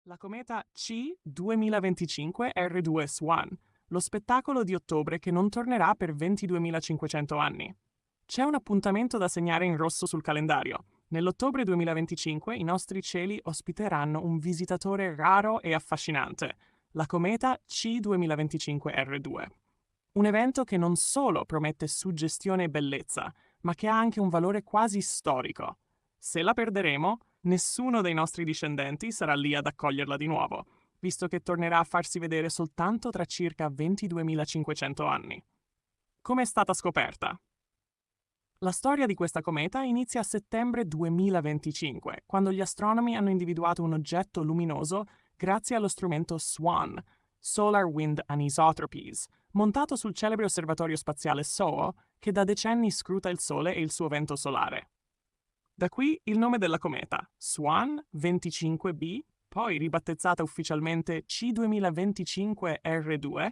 La cometa C 2025 R2 Swan, lo spettacolo di ottobre che non tornerà per 22.500 anni. C'è un appuntamento da segnare in rosso sul calendario. Nell'ottobre 2025 i nostri cieli ospiteranno un visitatore raro e affascinante, la cometa C 2025 R2. Un evento che non solo promette suggestione e bellezza, ma che ha anche un valore quasi storico. Se la perderemo, nessuno dei nostri discendenti sarà lì ad accoglierla di nuovo, visto che tornerà a farsi vedere soltanto tra circa 22.500 anni. Come è stata scoperta? La storia di questa cometa inizia a settembre 2025, quando gli astronomi hanno individuato un oggetto luminoso grazie allo strumento SWAN, Solar Wind Anisotropies, montato sul celebre osservatorio spaziale SOHO, che da decenni scruta il Sole e il suo vento solare. Da qui il nome della cometa, Swan 25b, poi ribattezzata ufficialmente C2025R2,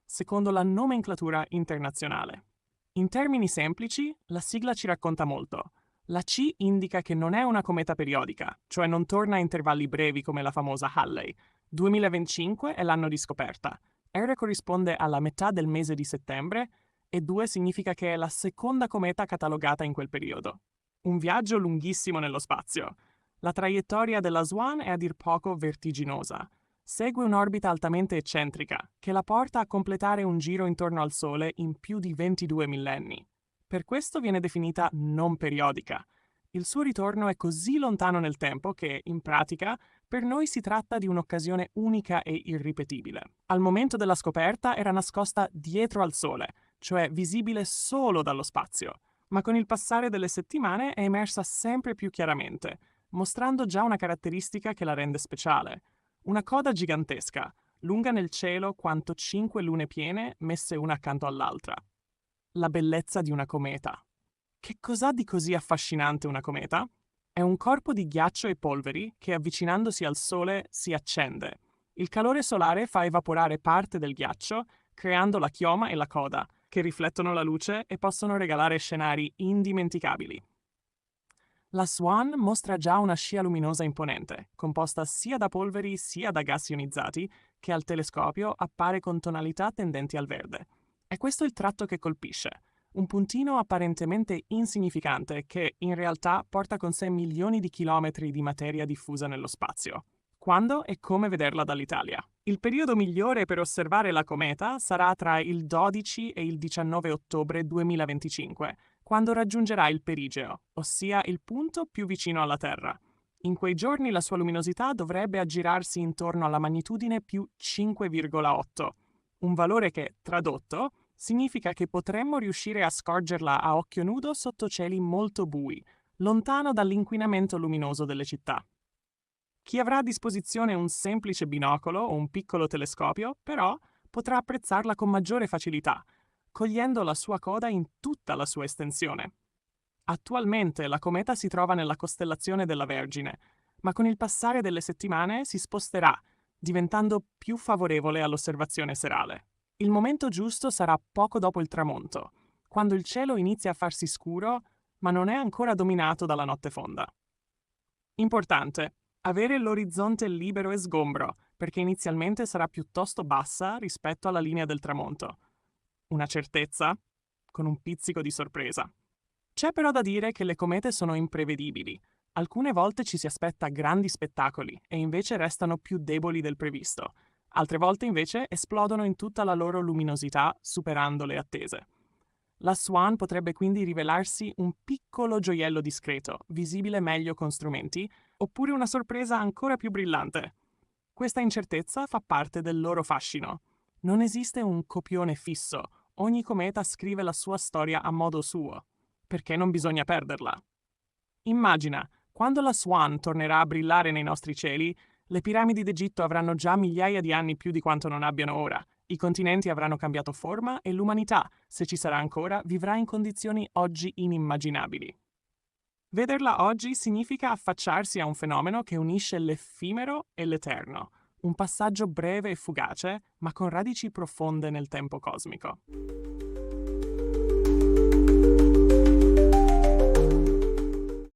secondo la nomenclatura internazionale. In termini semplici, la sigla ci racconta molto. La C indica che non è una cometa periodica, cioè non torna a intervalli brevi come la famosa Halley. 2025 è l'anno di scoperta. R corrisponde alla metà del mese di settembre e 2 significa che è la seconda cometa catalogata in quel periodo. Un viaggio lunghissimo nello spazio. La traiettoria della Swan è a dir poco vertiginosa. Segue un'orbita altamente eccentrica, che la porta a completare un giro intorno al Sole in più di 22 millenni. Per questo viene definita non periodica. Il suo ritorno è così lontano nel tempo che, in pratica, per noi si tratta di un'occasione unica e irripetibile. Al momento della scoperta era nascosta dietro al Sole, cioè visibile solo dallo spazio, ma con il passare delle settimane è emersa sempre più chiaramente, mostrando già una caratteristica che la rende speciale. Una coda gigantesca, lunga nel cielo quanto 5 lune piene messe una accanto all'altra. La bellezza di una cometa. Che cos'ha di così affascinante una cometa? È un corpo di ghiaccio e polveri che avvicinandosi al Sole si accende. Il calore solare fa evaporare parte del ghiaccio, creando la chioma e la coda, che riflettono la luce e possono regalare scenari indimenticabili. La Swan mostra già una scia luminosa imponente, composta sia da polveri sia da gas ionizzati, che al telescopio appare con tonalità tendenti al verde. È questo il tratto che colpisce, un puntino apparentemente insignificante che in realtà porta con sé milioni di chilometri di materia diffusa nello spazio. Quando e come vederla dall'Italia? Il periodo migliore per osservare la cometa sarà tra il 12 e il 19 ottobre 2025, quando raggiungerà il perigeo, ossia il punto più vicino alla Terra. In quei giorni la sua luminosità dovrebbe aggirarsi intorno alla magnitudine più 5,8, un valore che, tradotto, significa che potremmo riuscire a scorgerla a occhio nudo sotto cieli molto bui, lontano dall'inquinamento luminoso delle città. Chi avrà a disposizione un semplice binocolo o un piccolo telescopio, però, potrà apprezzarla con maggiore facilità, cogliendo la sua coda in tutta la sua estensione. Attualmente la cometa si trova nella costellazione della Vergine, ma con il passare delle settimane si sposterà, diventando più favorevole all'osservazione serale. Il momento giusto sarà poco dopo il tramonto, quando il cielo inizia a farsi scuro, ma non è ancora dominato dalla notte fonda. Importante: avere l'orizzonte libero e sgombro, perché inizialmente sarà piuttosto bassa rispetto alla linea del tramonto. Una certezza, con un pizzico di sorpresa. C'è però da dire che le comete sono imprevedibili. Alcune volte ci si aspetta grandi spettacoli e invece restano più deboli del previsto. Altre volte invece esplodono in tutta la loro luminosità, superando le attese. La Swan potrebbe quindi rivelarsi un piccolo gioiello discreto, visibile meglio con strumenti, oppure una sorpresa ancora più brillante. Questa incertezza fa parte del loro fascino. Non esiste un copione fisso, ogni cometa scrive la sua storia a modo suo. Perché non bisogna perderla? Immagina, quando la Swan tornerà a brillare nei nostri cieli, le piramidi d'Egitto avranno già migliaia di anni più di quanto non abbiano ora. I continenti avranno cambiato forma e l'umanità, se ci sarà ancora, vivrà in condizioni oggi inimmaginabili. Vederla oggi significa affacciarsi a un fenomeno che unisce l'effimero e l'eterno, un passaggio breve e fugace, ma con radici profonde nel tempo cosmico.